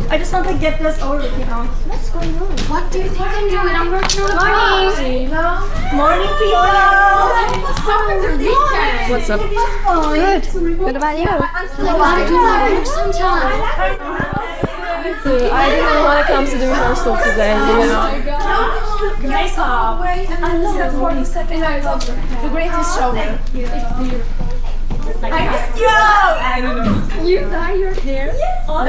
I just want to get this over with, you know. What's going on? What do you think I'm doing? I'm working on the Morning. Morning, people. What's up? Good. What about you? I didn't want to come to the rehearsal today, you know. Makeup. The greatest show. I missed you. You dye your hair? Yes. Oh,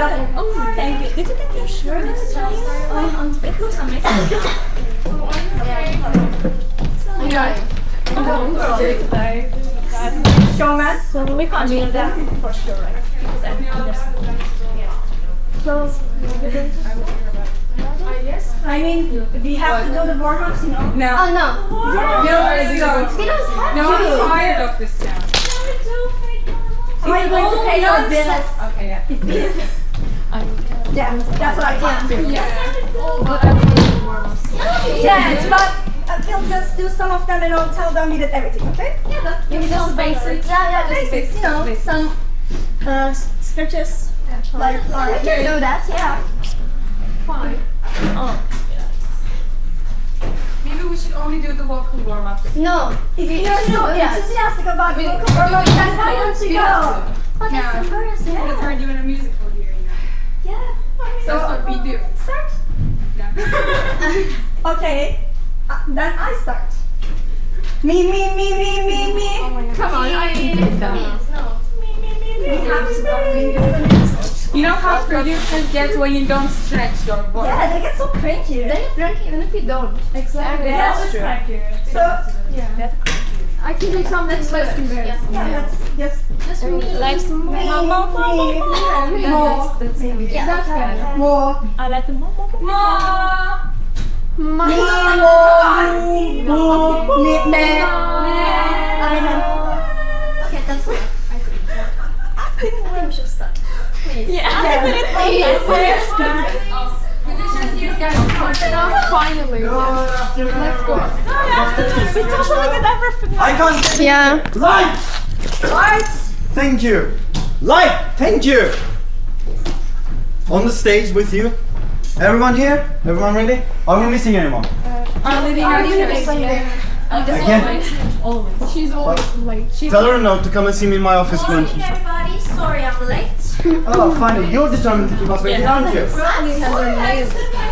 thank you. Did you get your shirt? It looks amazing. Showman? So we can't do that for sure, right? So, I mean, we have to do the warm-ups, you know? No. Oh, no. No, I'm tired of this now. Are you going to pay your bills? Okay, yeah. Yeah, that's what I can do. Yes, but we'll just do some of them and I'll tell them we did everything, okay? Yeah, Maybe just basics. yeah, basics, you know, some sketches. Like, You can do that, yeah. fine. Maybe we should only do the vocal warm-up. No. If you're so enthusiastic about the vocal warm-up, then why don't you go? Oh, that's embarrassing. We heard you in a musical here, you know. Yeah. That's what we do. Start. No. Okay. Then I start. Me. Come on, I need it done. We have to go. You know how producers get when you don't stretch your voice? Yeah, they get so cranky. Then you drink even if you don't. Exactly. That's true. So, yeah. I can do some that's less embarrassing. Yeah, that's just Like me. Yeah, that's better. More. I like the Me. Okay, that's it. I think we should start. finally. Let's go. I can't see. Yeah. Light! Thank you. Light! Thank you. On the stage with you. Everyone here? Everyone ready? Are we missing anyone? Again? She's always late. Tell her no to come and see me in my office when Morning, everybody. Sorry I'm late. Oh, finally, you're determined to keep us waiting, aren't you? I couldn't find a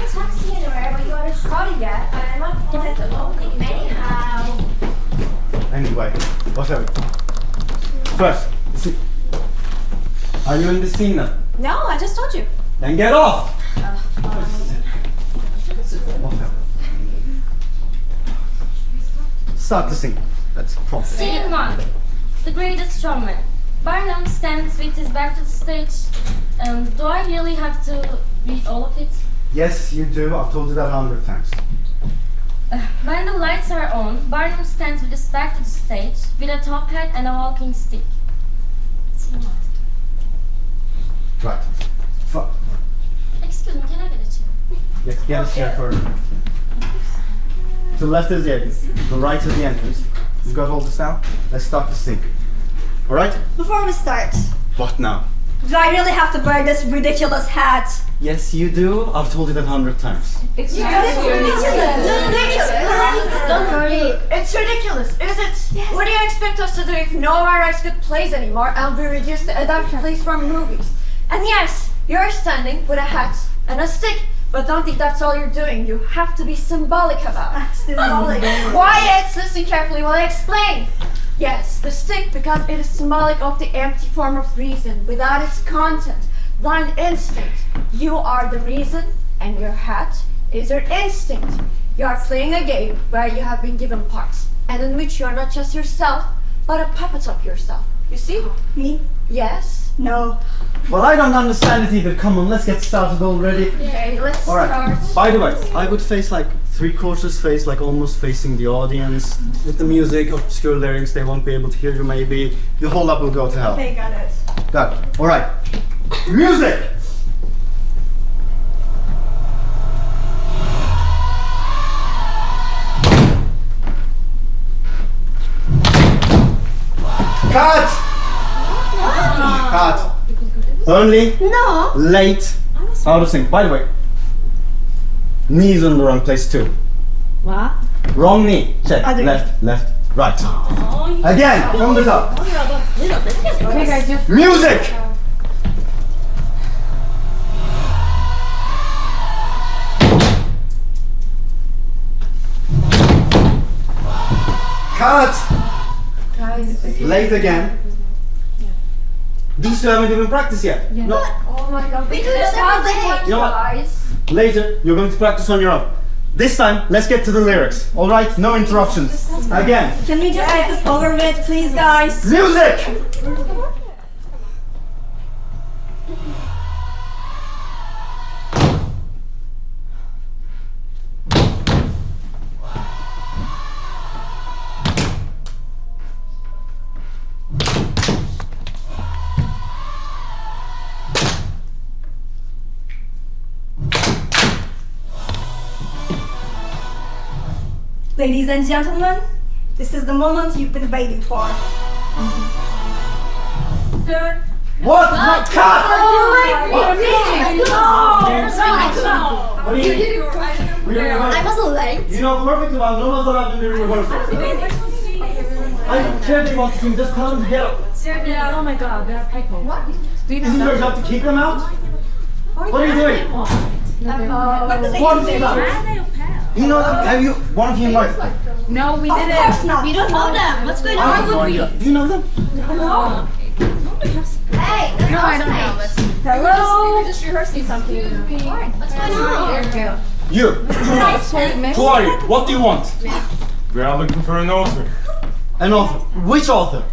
taxi anywhere, but you are starting yet. I'm not wanted alone anyhow. Anyway, whatever. First, are you in the scene then? No, I just told you. Then get off! Start the scene. That's proper. Scene 1. The greatest showman. Barnum stands with his back to the stage. Do I really have to read all of it? Yes, you do. I've told you that 100 times. When the lights are on, Barnum stands with his back to the stage with a top hat and a walking stick. Scene 1. Right. Excuse me, can I get a chair? Let's get a chair for her. To the left is the exit. To the right is the entrance. You've got all this now? Let's start the scene. Alright? Before we start, What now? do I really have to wear this ridiculous hat? Yes, you do. I've told you that 100 times. It's ridiculous. Don't worry. It's ridiculous, is it? Yes. What do you expect us to do if no of our rights get plays anymore and we reduce the adapt plays from movies? And yes, you're standing with a hat and a stick, but don't think that's all you're doing. You have to be symbolic about it. Symbolic. Quiet! Listen carefully while I explain. Yes, the stick because it is symbolic of the empty form of reason without its content. Blind instinct. You are the reason and your hat is your instinct. You are playing a game where you have been given parts and in which you are not just yourself but a puppet of yourself. You see? Me? Yes. No. Well, I don't understand it either. Come on, let's get started already. Okay, let's Alright. start. By the way, I would face like 3/4 face, like almost facing the audience. With the music, obscure lyrics, they won't be able to hear you maybe. The whole lot will go to hell. Okay, got it. Got it. Alright. Music! Cut! Cut! Only No. late Out of sync. By the way, knees in the wrong place too. What? Wrong knee. Check. Other Left, left, right. Again, from the top. Okay, guys, just Music! Cut! guys. Late again. These two haven't even practiced yet. No. Oh my god, we do this every day. You know what? guys. Later, you're going to practice on your own. This time, let's get to the lyrics. Alright? No interruptions. Again. Can we just get this over with, please, guys? Music! Ladies and gentlemen, this is the moment you've been waiting for. Sir, What? Cut! no! What do you mean? I wasn't late. You know perfectly well, no one's allowed to do rehearsal. I don't care they want to, just tell them to get up. Oh my god, there are people. What? Isn't your job to keep them out? What are you doing? What does it What is do? that? You know them? Have you, one of you know them? No, we Of didn't. course not. We don't know them. What's going I on? have no idea. Do you know them? Hey, No, I don't know. Let's hello. We were just rehearsing something. What's going on? You. Who are you? What do you want? We are looking for an author. An author. Which author?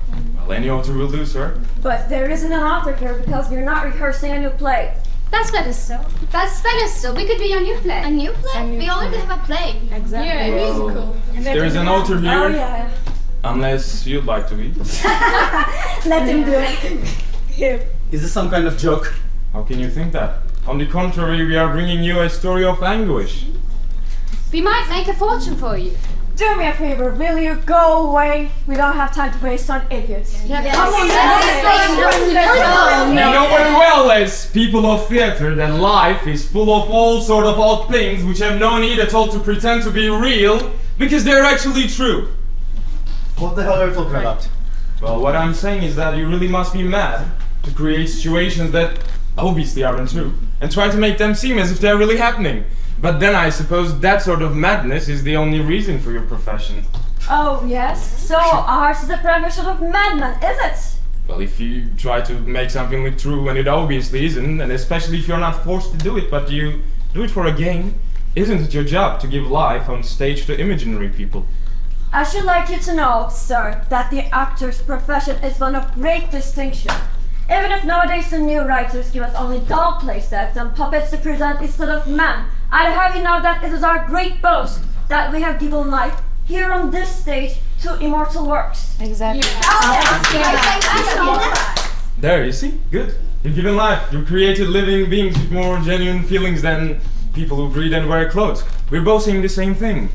Well, any author will do, sir. But there isn't an author here because we're not rehearsing a new play. That's better still. That's better still. We could be a new play. A new play? We already have a play. Exactly. Yeah, musical. There is an author here, Oh yeah. unless you'd like to be. Let him do it. Is this some kind of joke? How can you think that? On the contrary, we are bringing you a story of anguish. We might make a fortune for you. Do me a favor, will you go away? We don't have time to waste on idiots. Come You know very well, as people of theater, that life is full of all sort of odd things which have no need at all to pretend to be real, because they're actually true. What the hell are you talking about? Well, what I'm saying is that you really must be mad to create situations that obviously aren't true, and try to make them seem as if they're really happening. But then I suppose that sort of madness is the only reason for your profession. Oh yes, so ours is the profession of madman, is it? Well, if you try to make something look true when it obviously isn't, and especially if you're not forced to do it, but you do it for a game, isn't it your job to give life on stage to imaginary people? I should like you to know, sir, that the actor's profession is one of great distinction. Even if nowadays the new writers give us only doll play sets and puppets to present instead of man, I'd have you know that it is our great boast that we have given life here on this stage to immortal works. Exactly. There, you see? Good. You've given life. You've created living beings with more genuine feelings than people who breathe and wear clothes. We're both saying the same thing.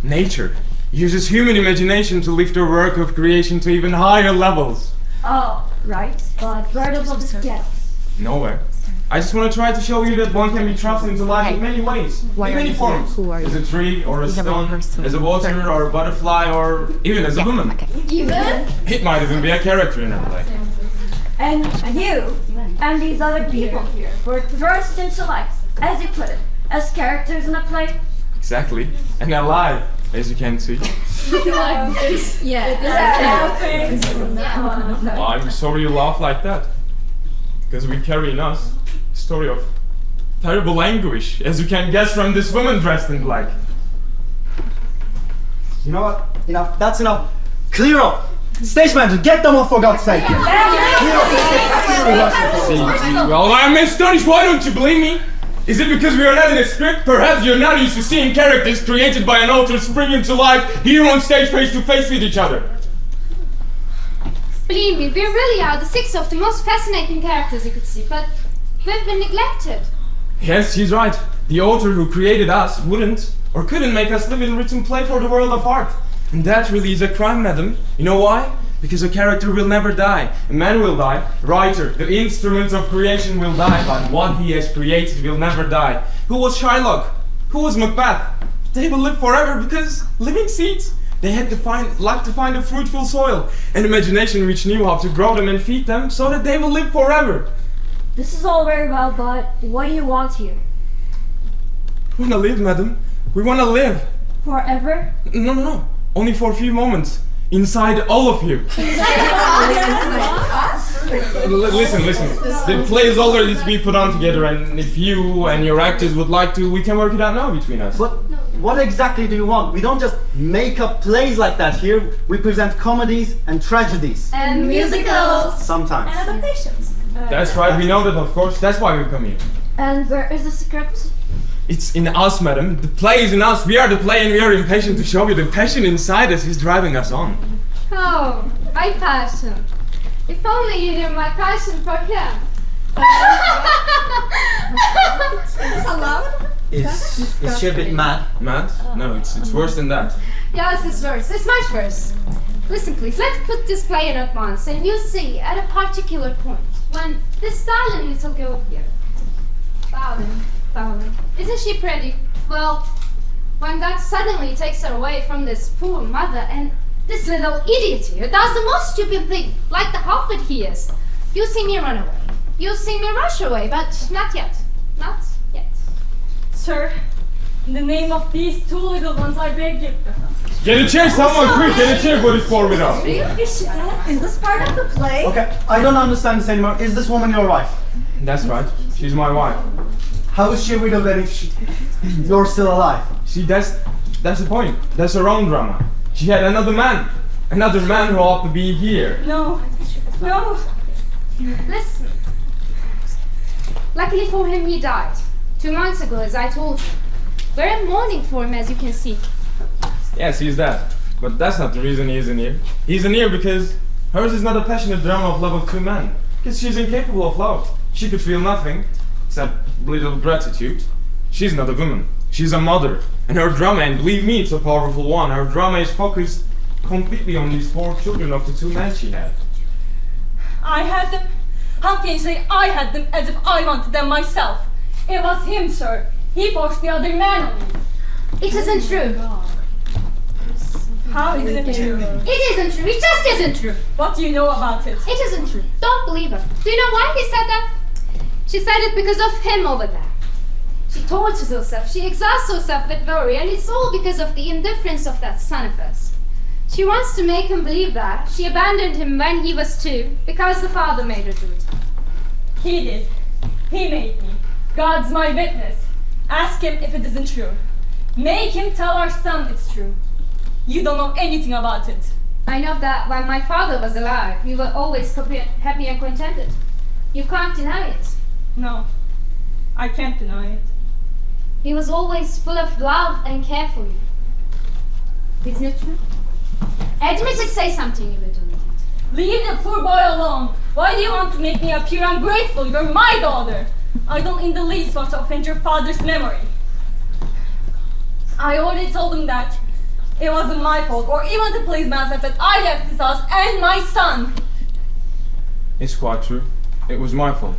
Nature uses human imagination to lift her work of creation to even higher levels. Oh, right. But where does all this get us? Nowhere. I just want to try to show you that one can be trusted into life in many ways, in many forms. As a tree or a stone, as a water or a butterfly, or even as a woman. Even? It might even be a character in a play. And you and these other people here were thrust into life, as you put it, as characters in a play. Exactly. And alive, as you can see. Well, I'm sorry you laugh like that. Because we carry in us a story of terrible anguish, as you can guess from this woman dressed in black. You know what? Enough. That's enough. Clear up. Stage manager, get them off for God's sake. Clear up. See, well, I'm astonished. Why don't you believe me? Is it because we are not in a script? Perhaps you're not used to seeing characters created by an author spring into life here on stage face to face with each other. Believe me, we really are the six of the most fascinating characters you could see, but we've been neglected. Yes, he's right. The author who created us wouldn't or couldn't make us live in written play for the world of art. And that really is a crime, madam. You know why? Because a character will never die. A man will die, writer, the instruments of creation will die, but what he has created will never die. Who was Shylock? Who was Macbeth? They will live forever because living seeds. They had to find a fruitful soil, an imagination which knew how to grow them and feed them so that they will live forever. This is all very well, but what do you want here? We wanna live, madam. We wanna live. Forever? No. Only for a few moments. Inside all of you. Listen. The play is already to be put on together, and if you and your actors would like to, we can work it out now between us. But what exactly do you want? We don't just make up plays like that here. We present comedies and tragedies. And musicals. Sometimes. And adaptations. That's right, we know that, of course. That's why we come here. And where is the script? It's in us, madam. The play is in us. We are the play, and we are impatient to show you the passion inside us is driving us on. Oh, my passion. If only you knew my passion for him. Is she a bit mad? Mad? No, it's worse than that. Yes, it's worse. It's much worse. Listen, please, let's put this play in at once, and you'll see at a particular point when this darling little girl here, Fallon, isn't she pretty? Well, when God suddenly takes her away from this poor mother and this little idiot here does the most stupid thing, like the Hofford he is. You'll see me run away. You'll see me rush away, but not yet. Not yet. Sir, in the name of these two little ones, I beg you. Get a chair, someone quick! Get a chair for this poor widow. Is this part of the play? Okay, I don't understand this anymore. Is this woman your wife? That's right. She's my wife. How is she a widow then if you're still alive? See, that's the point. That's her own drama. She had another man who ought to be here. No. Listen. Luckily for him, he died 2 months ago, as I told you. We're in mourning for him, as you can see. Yes, he's dead. But that's not the reason he isn't here. He isn't here because hers is not a passionate drama of love of two men. Because she's incapable of love. She could feel nothing except little gratitude. She's not a woman. She's a mother. And her drama, and believe me, it's a powerful one, her drama is focused completely on these 4 children of the 2 men she had. I had them. How can you say I had them as if I wanted them myself? It was him, sir. He forced the other man on me. It isn't true. How is it true? It isn't true. It just isn't true. What do you know about it? It isn't true. Don't believe her. Do you know why he said that? She said it because of him over there. She tortures herself. She exhausts herself with worry, and it's all because of the indifference of that son of hers. She wants to make him believe that she abandoned him when he was 2 because the father made her do it. He did. He made me. God's my witness. Ask him if it isn't true. Make him tell our son it's true. You don't know anything about it. I know that when my father was alive, we were always happy and contented. You can't deny it. No, I can't deny it. He was always full of love and care for you. Isn't it true? Admit it, say something if you don't. Leave the poor boy alone. Why do you want to make me appear ungrateful? You're my daughter. I don't in the least want to offend your father's memory. I already told him that it wasn't my fault, or even to please myself, that I left this house and my son. It's quite true. It was my fault.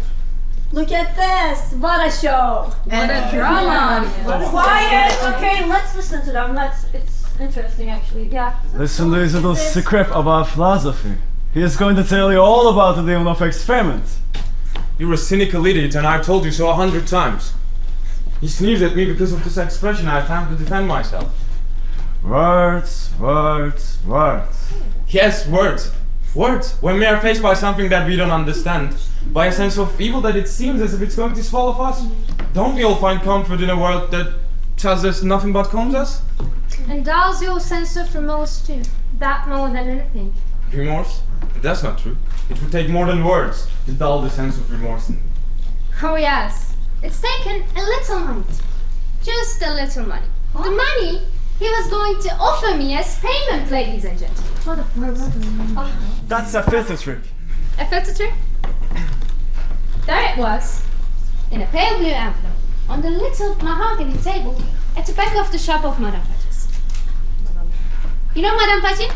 Look at this! What a show! What a drama! Quiet! Okay, let's listen to them. It's interesting, actually. Yeah. Listen to his little script about philosophy. He is going to tell you all about the demon of experiment. You're a cynical idiot, and I've told you so 100 times. He sneers at me because of this expression I found to defend myself. Words, words, words. Yes, words. Words. When we are faced by something that we don't understand, by a sense of evil that it seems as if it's going to swallow us, don't we all find comfort in a world that tells us nothing but calms us? And dulls your sense of remorse too. That more than anything. Remorse? That's not true. It would take more than words to dull the sense of remorse in me. Oh yes. It's taken a little money. Just a little money. The money he was going to offer me as payment, ladies and gentlemen. That's a filter trick. A filter trick? There it was, in a pale blue envelope, on the little mahogany table at the back of the shop of Madame Patches. You know Madame Patches?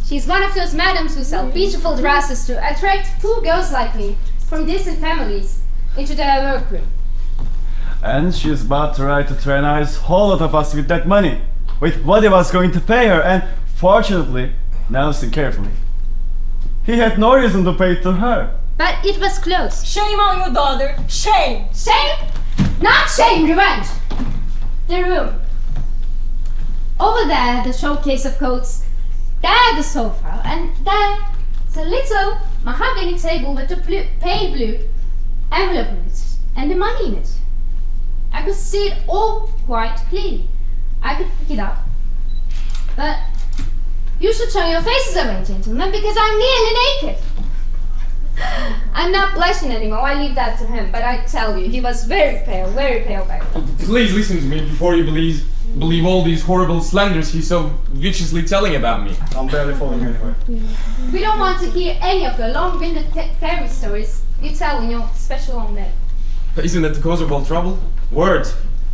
She's one of those madams who sell beautiful dresses to attract poor girls like me from decent families into their workroom. And she's about to try to tyrannize whole lot of us with that money, with what he was going to pay her, and fortunately, now listen carefully, he had no reason to pay it to her. But it was close. Shame on you, daughter. Shame. Shame? Not shame, revenge! The room. Over there, the showcase of coats. There, the sofa. And there's a little mahogany table with a pale blue envelope in it. And the money in it. I could see it all quite clearly. I could pick it up. But you should turn your faces away, gentlemen, because I'm nearly naked. I'm not blushing anymore, I leave that to him, but I tell you, he was very pale back then. Please listen to me before you believe all these horrible slanders he's so viciously telling about me. I'm barely following you anywhere. We don't want to hear any of the long-winded fairy stories you tell in your special own day. Isn't that the cause of all trouble? Words.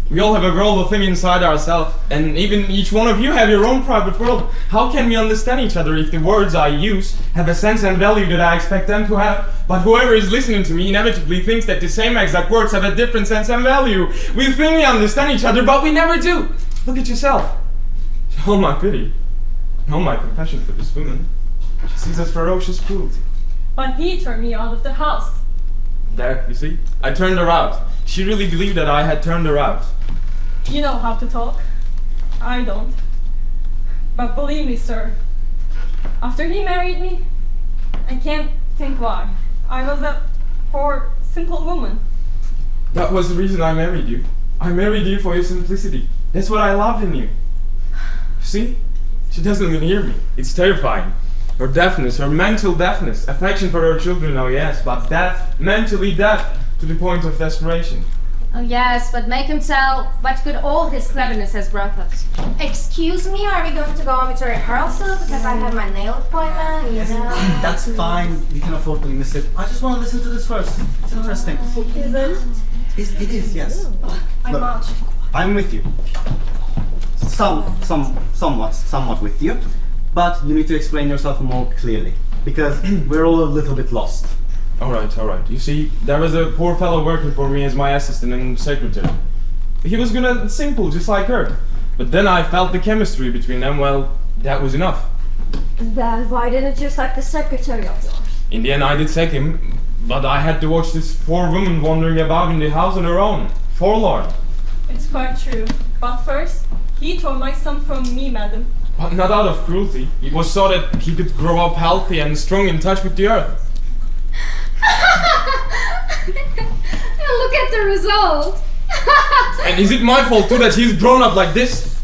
We all have a world of thing inside ourselves, and even each one of you have your own private world. How can we understand each other if the words I use have a sense and value that I expect them to have? But whoever is listening to me inevitably thinks that the same exact words have a different sense and value. We think we understand each other, but we never do. Look at yourself. All my pity, all my compassion for this woman. She sees as ferocious cruelty. But he turned me out of the house. There, you see? I turned her out. She really believed that I had turned her out. You know how to talk. I don't. But believe me, sir, after he married me, I can't think why. I was a poor, simple woman. That was the reason I married you. I married you for your simplicity. That's what I loved in you. See? She doesn't even hear me. It's terrifying. Her deafness, her mental deafness, affection for her children, oh yes, but deaf, mentally deaf, to the point of desperation. Oh yes, but make him tell what good all his cleverness has brought us. Excuse me, are we going to go on with a rehearsal? Because I have my nail appointment, you know. That's fine. We can afford to miss it. I just want to listen to this first. It's interesting. Is it? It is, yes. I'm Look, out. I'm with you. Somewhat with you. But you need to explain yourself more clearly. Because we're all a little bit lost. Alright. You see, there was a poor fellow working for me as my assistant and secretary. He was good and simple, just like her. But then I felt the chemistry between them, well, that was enough. Then why didn't you sack the secretary of yours? In the end, I did sack him, but I had to watch this poor woman wandering about in the house on her own, forlorn. It's quite true. But first, he tore my son from me, madam. But not out of cruelty. It was so that he could grow up healthy and strong in touch with the earth. Look at the result. And is it my fault too that he's grown up like this?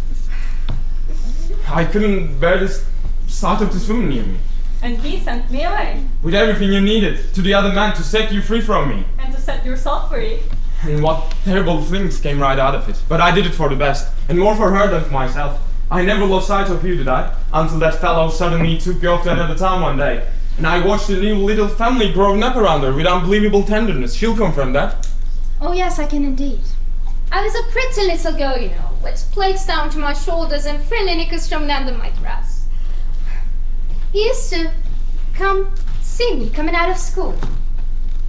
I couldn't bear this sight of this woman near me. And he sent me away. With everything you needed, to the other man to set you free from me. And to set yourself free. And what terrible things came right out of it. But I did it for the best, and more for her than for myself. I never lost sight of you, did I? Until that fellow suddenly took you off to another town one day. And I watched a new little family growing up around her with unbelievable tenderness. She'll confirm that. Oh yes, I can indeed. I was a pretty little girl, you know, with plaits down to my shoulders and frilly knickers thrown under my dress. He used to come see me coming out of school.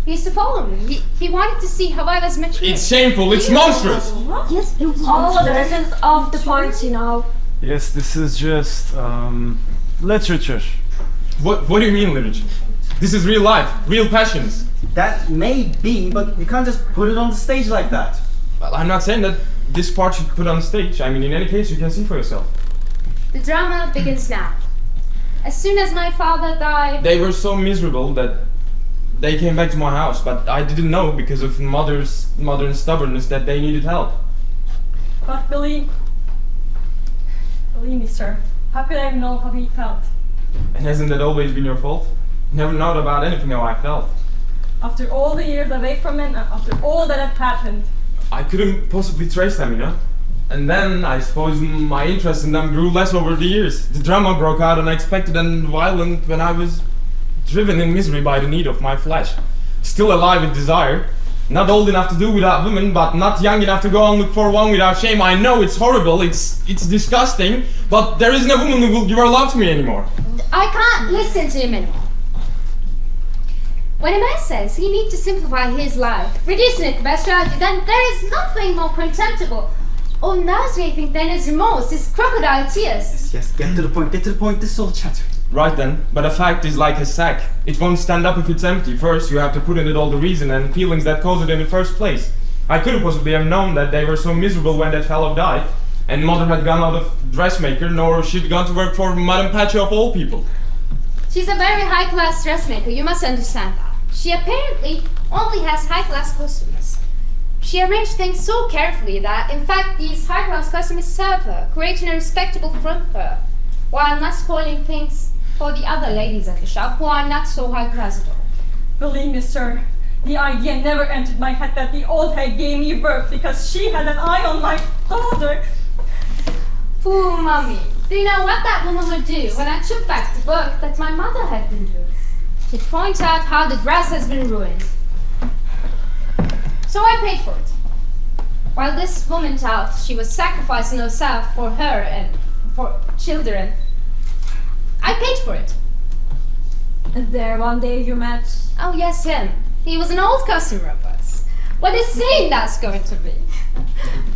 He used to follow me. He wanted to see how I was maturing. It's shameful, it's monstrous! Yes, it was. Oh, this is off the point, you know. Yes, this is just, literature. What do you mean, literature? This is real life, real passions. That may be, but you can't just put it on the stage like that. Well, I'm not saying that this part should put on stage. I mean, in any case, you can see for yourself. The drama begins now. As soon as my father died... They were so miserable that they came back to my house, but I didn't know because of mother's stubbornness that they needed help. But believe me, sir, how could I know how he felt? And hasn't that always been your fault? Never known about anything how I felt. After all the years away from him, and after all that had happened. I couldn't possibly trace them, you know? And then, I suppose, my interest in them grew less over the years. The drama broke out unexpected and violent when I was driven in misery by the need of my flesh. Still alive with desire. Not old enough to do without women, but not young enough to go and look for one without shame. I know it's horrible, it's disgusting, but there isn't a woman who will give her love to me anymore. I can't listen to him anymore. When a man says he needs to simplify his life, reducing it to bestiality, then there is nothing more contemptible or nauseating than his remorse, his crocodile tears. Yes, get to the point, get to the point. This is all chatter. Right then, but a fact is like a sack. It won't stand up if it's empty. First, you have to put in it all the reason and feelings that caused it in the first place. I couldn't possibly have known that they were so miserable when that fellow died, and mother had gone out of dressmaker, nor she'd gone to work for Madame Patcha of all people. She's a very high-class dressmaker, you must understand that. She apparently only has high-class customers. She arranged things so carefully that, in fact, these high-class customers serve her, creating a respectable front for her, while not spoiling things for the other ladies at the shop who are not so high-class at all. Believe me, sir, the idea never entered my head that the old hag gave me birth because she had an eye on my daughter. Poor Mummy. Do you know what that woman would do when I took back the book that my mother had been doing? She'd point out how the dress has been ruined. So I paid for it. While this woman thought she was sacrificing herself for her and for children, I paid for it. And there one day you met... Oh yes, him. He was an old customer of us. What a scene that's going to be.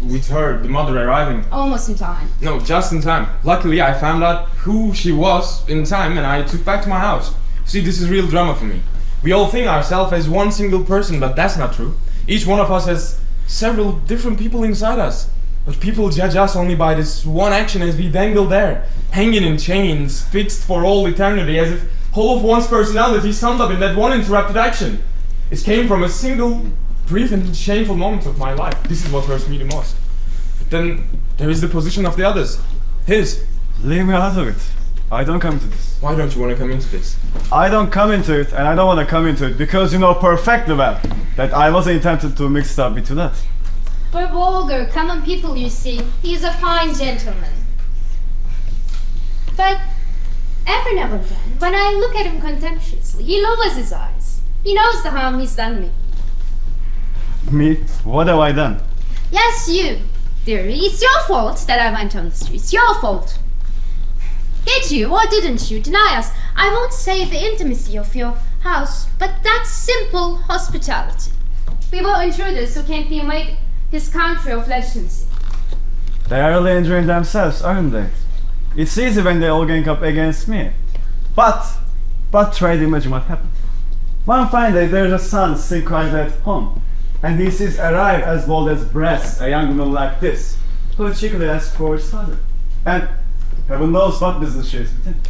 With her, the mother arriving. Almost in time. No, just in time. Luckily, I found out who she was in time and I took back to my house. See, this is real drama for me. We all think ourselves as one single person, but that's not true. Each one of us has several different people inside us. But people judge us only by this one action as we dangle there, hanging in chains, fixed for all eternity, as if whole of one's personality summed up in that one interrupted action. It came from a single brief and shameful moment of my life. This is what hurts me the most. But then there is the position of the others. His. Leave me out of it. I don't come to this. Why don't you want to come into this? I don't come into it, and I don't want to come into it because you know perfectly well that I wasn't intended to mix up into that. We're vulgar, common people, you see. He's a fine gentleman. But every now and then, when I look at him contemptuously, he lowers his eyes. He knows the harm he's done me. Me? What have I done? Yes, you, dearie. It's your fault that I went on the streets. Your fault. Did you, or didn't you, deny us? I won't say the intimacy of your house, but that simple hospitality. We were intruders who came to invade his country of legitimacy. They are really enjoying themselves, aren't they? It's easy when they all gang up against me. But try to imagine what happened. One fine day there's a son still quiet at home, and he sees arrive as bold as brass a young woman like this, who cheekily asks for his father. And heaven knows what business she is with him.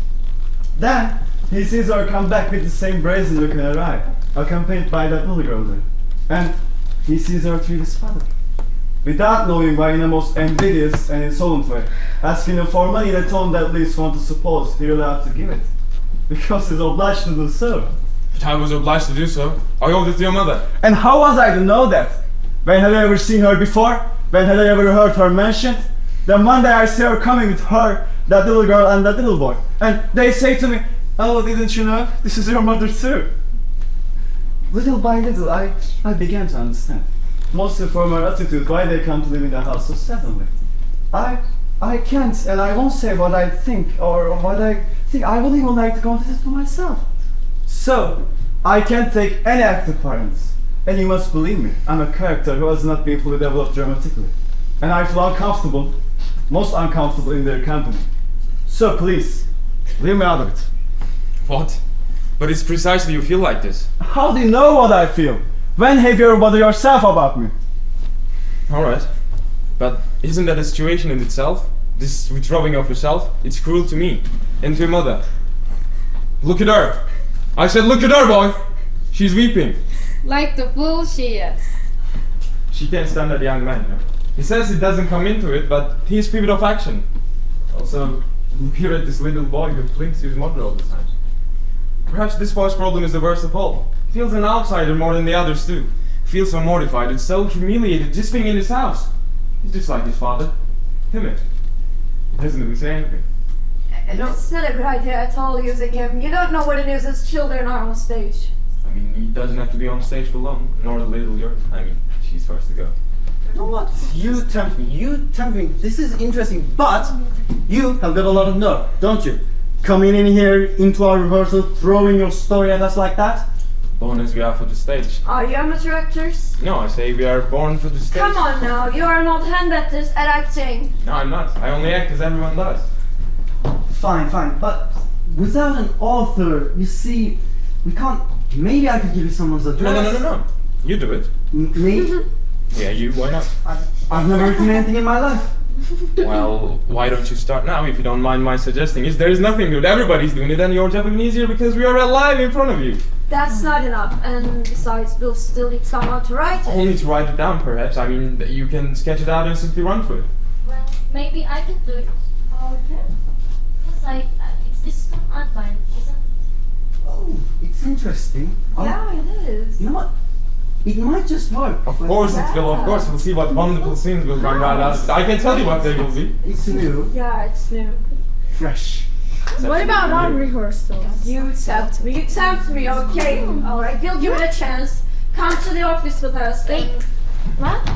Then he sees her come back with the same brazen look and arrive, accompanied by that little girl there. And he sees her treat his father, without knowing why, in a most invidious and insolent way, asking him for money in a tone that leads one to suppose he allowed to give it, because he's obliged to do so. But I was obliged to do so. I owed it to your mother. And how was I to know that? When had I ever seen her before? When had I ever heard her mentioned? Then one day I see her coming with her, that little girl and that little boy. And they say to me, "Oh, didn't you know? This is your mother too." Little by little, I began to understand. Mostly from her attitude, why they come to live in the house so suddenly. I can't, and I won't say what I think or what I think. I would even like to go into this for myself. So, I can't take any active part in this. And you must believe me, I'm a character who has not been fully developed dramatically. And I feel uncomfortable, most uncomfortable in their company. So please, leave me out of it. What? But it's precisely you feel like this. How do you know what I feel? When have you ever bothered yourself about me? Alright. But isn't that a situation in itself? This withdrawing of yourself? It's cruel to me and to your mother. Look at her! I said look at her, boy! She's weeping. Like the fool she is. She can't stand that young man, you know? He says he doesn't come into it, but he's spirit of action. Also, look here at this little boy who clings to his mother all the time. Perhaps this boy's problem is the worst of all. He feels an outsider more than the others do. He feels so mortified and so humiliated just being in his house. He's just like his father. Timid. He doesn't even say anything. No, it's not a good idea at all using him. You don't know what it is as children are on stage. I mean, he doesn't have to be on stage for long, nor the little girl. I mean, she's first to go. You know what? You tempt me. This is interesting, but you have got a lot of nerve, don't you? coming in here into our rehearsal, throwing your story at us like that? Born as we are for the stage. Are you amateur actors? No, I say we are born for the stage. Come on now, you are not hand at this at acting. No, I'm not. I only act as everyone does. Fine, but without an author, you see, we can't. Maybe I could give you someone's address. No. You do it. Me? Yeah, you. Why not? I've never written anything in my life. Well, why don't you start now if you don't mind my suggesting? There is nothing good. Everybody's doing it, and your job will be easier because we are alive in front of you. That's not enough, and besides, we'll still need someone to write it. Only to write it down, perhaps. I mean, you can sketch it out and simply run through it. Well, maybe I could do it. Okay. It's like, it's this outline, isn't it? Oh, it's interesting. Yeah, it is. You know what? It might just work. Of course it will, of course. We'll see what wonderful scenes will come right out. I can tell you what they will be. It's new, Yeah, it's new. fresh. What about our rehearsal? You accept me. You accept me, okay. Alright, we'll give it a chance. Come to the office with us.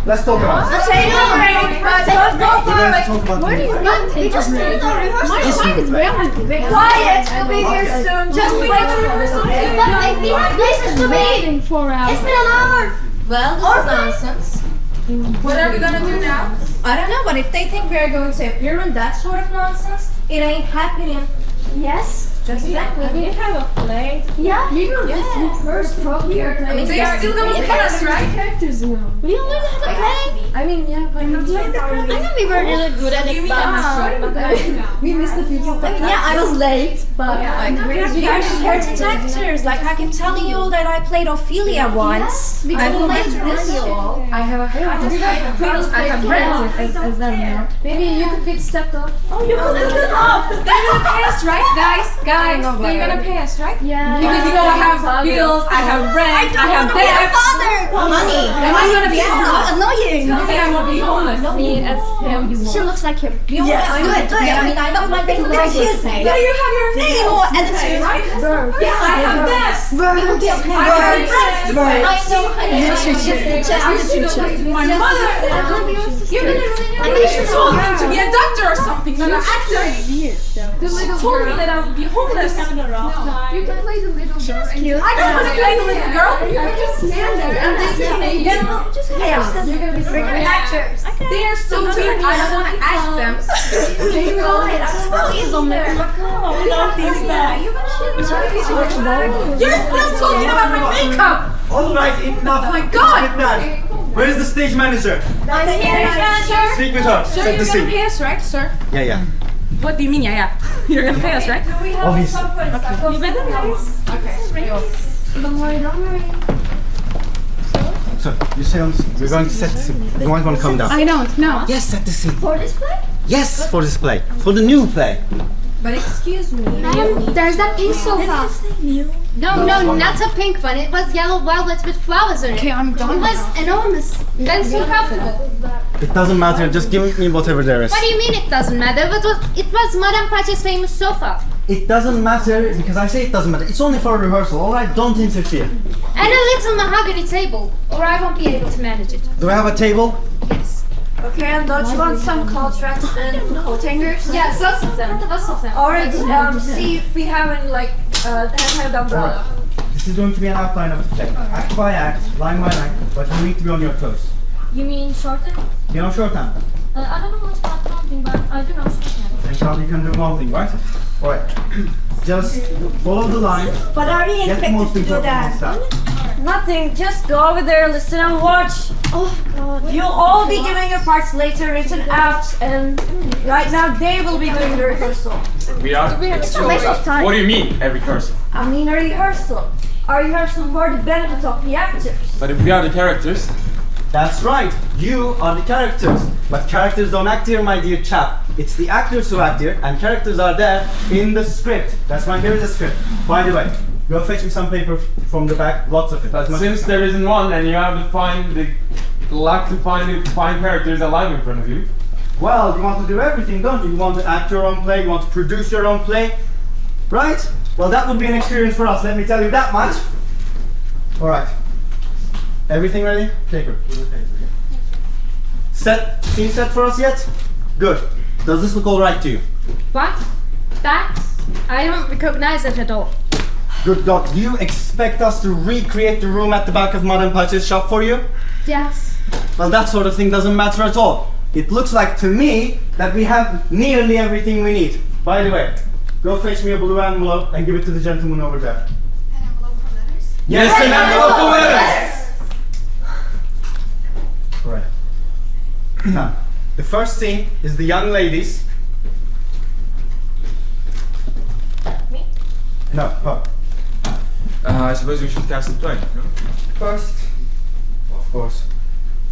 Let's talk about it. Take a break, but don't go We're for going to it. talk about Where do you music. not take a break? My time is really Quiet, we'll be here soon. Just wait for rehearsal. But I think this is to me. waiting 4 hours. It's been an hour. Well, this is nonsense. What are we gonna do now? I don't know, but if they think we're going to appear on that sort of nonsense, it ain't happening. Yes, just exactly. We have a play. Yeah, You just rehearsed probably. They are still gonna pay us, right? Characters now. we already had a play. I mean, yeah, but not I know we were really good at it, but we missed the people. yeah, I was late. But We're important actors. Like I can tell you that I played Ophelia once. I played Romeo. I have a I have friends as them now. Maybe you could pick step up. Oh, you can do it off. They're gonna pay us, right, guys? They're gonna pay us, right? Yeah. Because you know I have bills, I have rent, I have debt. Money. Am I gonna be homeless? Annoying. Tell me I won't be homeless. Me as him. She looks like him. Yes. Good. I mean, I don't like the his name. Yeah, you have your name. Attitude. Yeah, I have this. I have my mother. You told me to be a doctor or something, not an actor. The little Told me girl. that I would be homeless. You can play the little girl. And you I don't want to play the little girl. You can just stand there and just you're gonna be great Actors. They are so weird. I don't want to act them. You're still talking about my makeup. Alright, enough. Oh my God. Where is the stage manager? Speak with her. Sir, Set you're the gonna scene. pay us, right, sir? Yeah. What do you mean, yeah? You're gonna pay us, right? Obviously. You better Don't worry. So, you say we're going to set the scene. You might want to come down. I don't know. Yes, set the scene. For this play? Yes, for this play. For the new play. But excuse me. There's that pink sofa. No, not a pink one. It was yellow velvet with flowers on it. Okay, I'm done. It was enormous. Then so comfortable. It doesn't matter, just give me whatever there is. What do you mean it doesn't matter? It was Madame Pache's famous sofa. It doesn't matter because I say it doesn't matter. It's only for a rehearsal, alright? Don't interfere. And a little mahogany table, or I won't be able to manage it. Do I have a table? Yes. Okay, and don't you want some coat racks and coat hangers? Yes, lots of them. Alright, see if we have any like handheld umbrella. This is going to be an outline of the play. Act by act, line by line, but you need to be on your toes. You mean shorten? You know shorthand? I don't know much about counting, but I do know shorthand. Thank God you can do one thing, right? Alright. Just follow the line. But are we Get the most expected to do important that? stuff. Nothing, just go over there, listen and watch. Oh God. You'll all be giving your parts later written out, and right now they will be doing the rehearsal. We are. What do you mean, every person? I mean a rehearsal. A rehearsal for the benefit of the actors. But if we are the characters, That's right, you are the characters. But characters don't act here, my dear chap. It's the actors who act here, and characters are there in the script. That's why here is the script. By the way, go fetch me some paper from the back, lots of it. but since there isn't one, and you have to find the luck to find characters alive in front of you. Well, you want to do everything, don't you? You want to act your own play, you want to produce your own play, right? Well, that would be an experience for us, let me tell you that much. Alright. Everything ready? Paper. Set. Scene set for us yet? Good. Does this look alright to you? What? That? I don't recognize it at all. Good God, do you expect us to recreate the room at the back of Madame Pache's shop for you? Yes. Well, that sort of thing doesn't matter at all. It looks like to me that we have nearly everything we need. By the way, go fetch me a blue envelope and give it to the gentleman over there. An envelope for letters? Yes, an envelope for letters! Right. Now, the first scene is the young ladies. Me? No, her. I suppose we should cast the play, no? First, of course.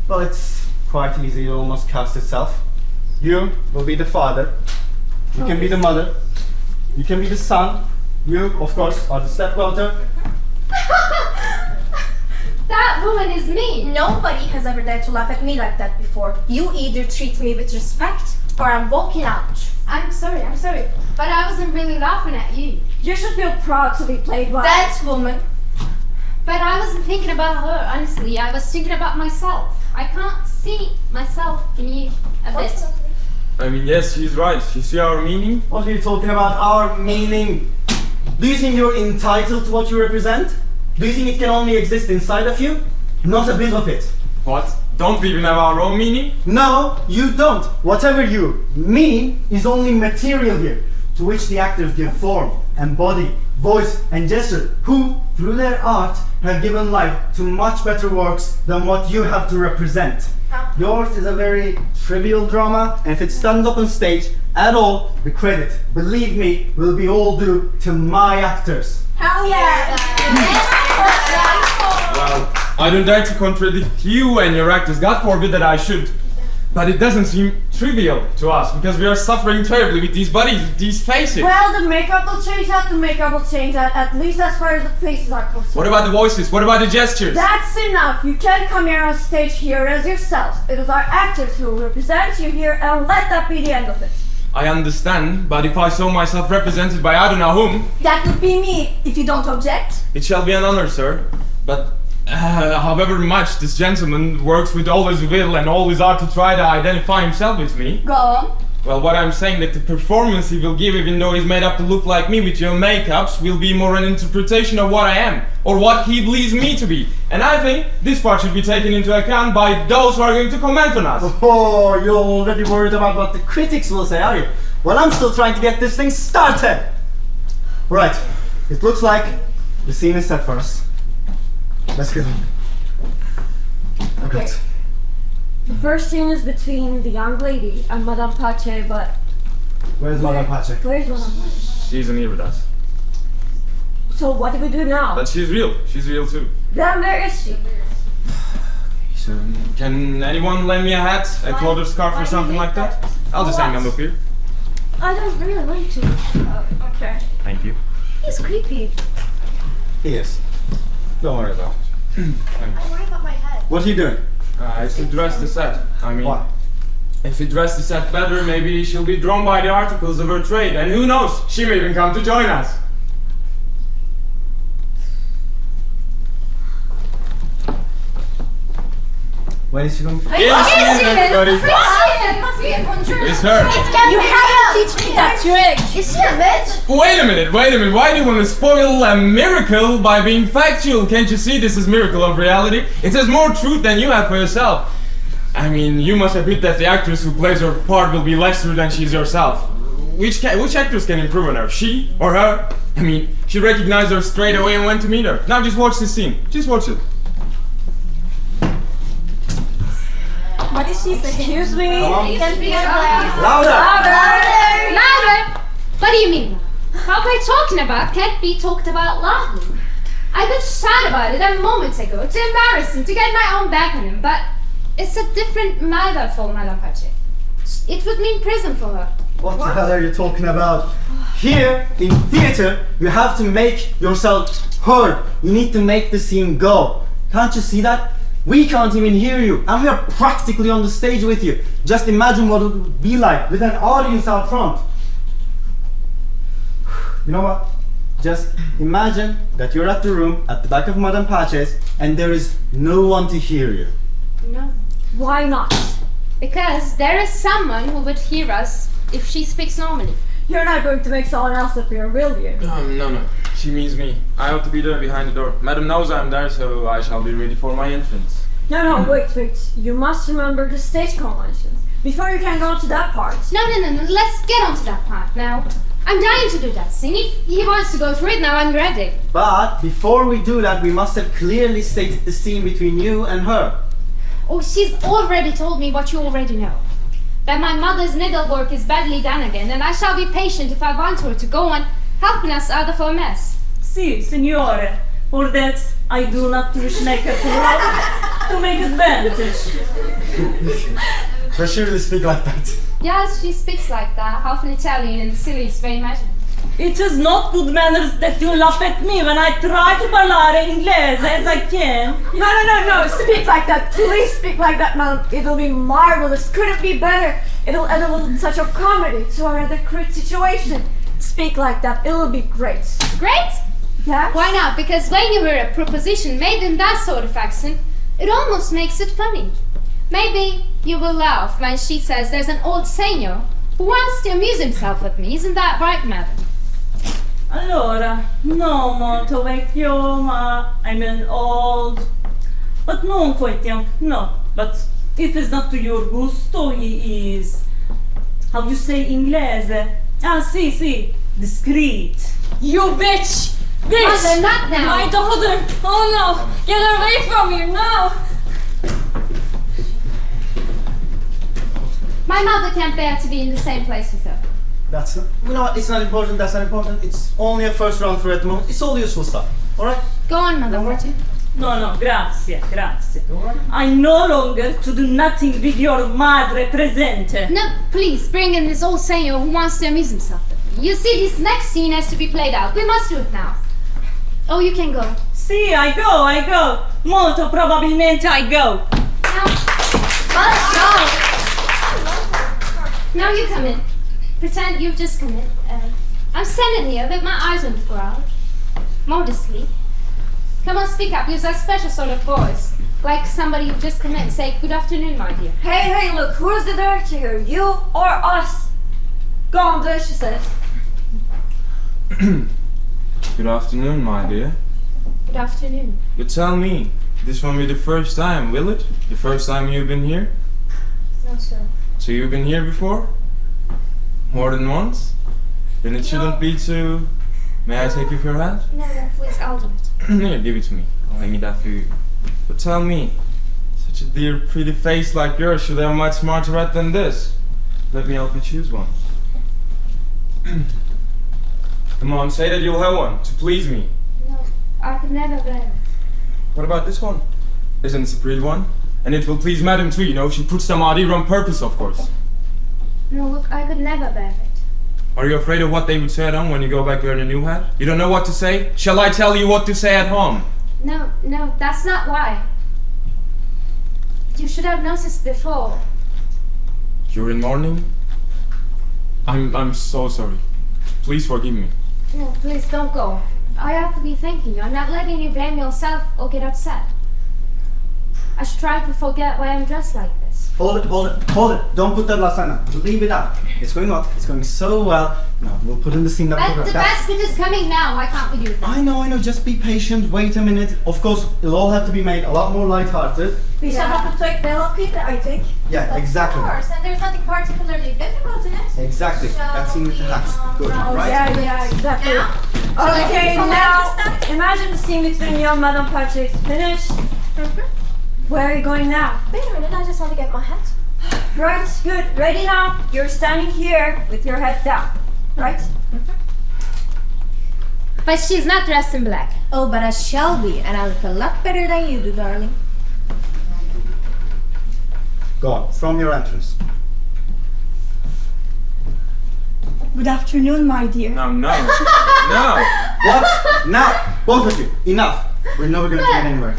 Well, it's quite easy, it almost casts itself. You will be the father. You can be the mother. You can be the son. You, of course, are the stepdaughter. That woman is mean. Nobody has ever dared to laugh at me like that before. You either treat me with respect or I'm walking out. I'm sorry. But I wasn't really laughing at you. You should feel proud to be played by That woman. But I wasn't thinking about her, honestly. I was thinking about myself. I can't see myself in you a bit. I mean, yes, she's right. You see our meaning? What are you talking about? Our meaning? Do you think you're entitled to what you represent? Do you think it can only exist inside of you? Not a bit of it. What? Don't we even have our own meaning? No, you don't. Whatever you mean is only material here, to which the actors give form and body, voice and gesture, who, through their art, have given life to much better works than what you have to represent. Yours is a very trivial drama, and if it stands up on stage at all, the credit, believe me, will be all due to my actors. Hell yeah! Well, I don't dare to contradict you and your actors. God forbid that I should. But it doesn't seem trivial to us because we are suffering terribly with these bodies, these faces. Well, the makeup will change that, at least as far as the faces are concerned. What about the voices? What about the gestures? That's enough. You can't come here on stage here as yourself. It is our actors who will represent you here, and let that be the end of it. I understand, but if I saw myself represented by I don't know whom... That would be me, if you don't object. It shall be an honor, sir. But however much this gentleman works with all his will and all his art to try to identify himself with me... Go on. Well, what I'm saying that the performance he will give, even though he's made up to look like me with your makeups, will be more an interpretation of what I am, or what he believes me to be. And I think this part should be taken into account by those who are going to comment on us. Oh, you're already worried about what the critics will say, are you? Well, I'm still trying to get this thing started. Right, it looks like the scene is set for us. Let's get on. Okay. The first scene is between the young lady and Madame Pache, but Where's Madame Pache? where's Madame Pache? She isn't here with us. So what do we do now? But she's real. She's real too. Then where is she? So, can anyone lend me a hat, a cloth or scarf or something like that? I'll just hang them up here. I don't really want to. Okay. Thank you. He's creepy. He is. Don't worry about it. I'm worried about my head. What are you doing? I should dress the set. I mean, What? if we dress the set better, maybe she'll be drawn by the articles of her trade. And who knows, she may even come to join us. When is she going to... Yes, everybody. It's her. You have to teach me that trick. Is she a bitch? Wait a minute. Why do you want to spoil a miracle by being factual? Can't you see this is miracle of reality? It has more truth than you have for yourself. I mean, you must admit that the actress who plays her part will be less true than she's herself. Which actress can improve on her? She or her? I mean, she recognized her straight away and went to meet her. Now just watch this scene. Just watch it. What is she saying? Excuse me. Louder! Louder! What do you mean? What we're talking about can't be talked about loudly. I could shout about it a moment ago to embarrass him, to get my own back on him, but it's a different matter for Madame Pache. It would mean prison for her. What the hell are you talking about? Here, in theater, you have to make yourself heard. You need to make the scene go. Can't you see that? We can't even hear you, and we are practically on the stage with you. Just imagine what it would be like with an audience out front. You know what? Just imagine that you're at the room at the back of Madame Pache's and there is no one to hear you. No. Why not? Because there is someone who would hear us if she speaks normally. You're not going to make someone else appear, will you? No. She means me. I ought to be there behind the door. Madam knows I'm there, so I shall be ready for my entrance. No, wait. You must remember the stage conventions before you can go to that part. No. Let's get on to that part now. I'm dying to do that scene. If he wants to go through it now, I'm ready. But before we do that, we must have clearly stated the scene between you and her. Oh, she's already told me what you already know. That my mother's needlework is badly done again, and I shall be patient if I want her to go on helping us out of our mess. Si, signore. For that, I do not wish naked to make advantage. Does she really speak like that? Yes, she speaks like that, half in Italian and the silliest way imaginable. It is not good manners that you laugh at me when I try to parlare inglese as I can. No, speak like that. Please speak like that, madam. It'll be marvelous. Couldn't be better. It'll add a little touch of comedy to our rather crude situation. Speak like that. It'll be great. Great? Yeah? Why not? Because when you hear a proposition made in that sort of accent, it almost makes it funny. Maybe you will laugh when she says there's an old senor who wants to amuse himself with me. Isn't that right, madam? Allora, no molto vecchio, ma I mean old. But non quite young, no. But if it's not to your gusto, he is, how you say inglese? Si, discreet. You bitch! Mother, not now! My daughter! Oh no! Get her away from here now! My mother can't bear to be in the same place with her. That's not, you know what, it's not important, that's not important. It's only a first run through at the moment. It's all useful stuff. Alright? Go on, mother, won't you? No, grazie. I no longer to do nothing with your madre presente. No, please, bring in this old senor who wants to amuse himself with me. You see, this next scene has to be played out. We must do it now. Oh, you can go. Si, I go. Molto probabilmente I go. Now you come in. Pretend you've just come in. I'm standing here with my eyes on the ground. Modestly. Come on, speak up. Use that special sort of voice. Like somebody you've just come in. Say, good afternoon, my dear. Hey, look, who's the director here? You or us? Go on, do as she says. Good afternoon, my dear. Good afternoon. But tell me, this won't be the first time, will it? The first time you've been here? No, sir. So you've been here before? More than once? Then it shouldn't be too... May I take you for your hand? No, please, I'll do it. Here, give it to me. I'll hang it that for you. But tell me, such a dear, pretty face like yours should have a much smarter hat than this. Let me help you choose one. Come on, say that you'll have one, to please me. No, I could never bear it. What about this one? Isn't this a pretty one? And it will please Madam too, you know, she puts them out here on purpose, of course. No, look, I could never bear it. Are you afraid of what they would say at home when you go back wearing a new hat? You don't know what to say? Shall I tell you what to say at home? No, that's not why. You should have noticed before. You're in mourning? I'm so sorry. Please forgive me. No, please don't go. I have to be thanking you. I'm not letting you blame yourself or get upset. I should try to forget why I'm dressed like this. Hold it. Don't put that last line up. Leave it out. It's going on. It's going so well. No, we'll put in the scene that But the best bit is coming now. Why can't we do that? I know. Just be patient. Wait a minute. Of course, it'll all have to be made a lot more lighthearted. We shall have to take the help it, I think. Yeah, exactly. Of course, and there's nothing particularly difficult in it. Exactly. That scene with the hats. Good, right? Yeah, exactly. Now, Okay, now imagine the scene between you and Madame Patrick is finished. Where are you going now? wait a minute, I just want to get my hat. Right, good. Ready now? You're standing here with your head down. Right? But she's not dressed in black. Oh, but I shall be, and I look a lot better than you do, darling. Go on, from your entrance. Good afternoon, my dear. No. What? Now! Both of you, enough! We're never gonna get anywhere.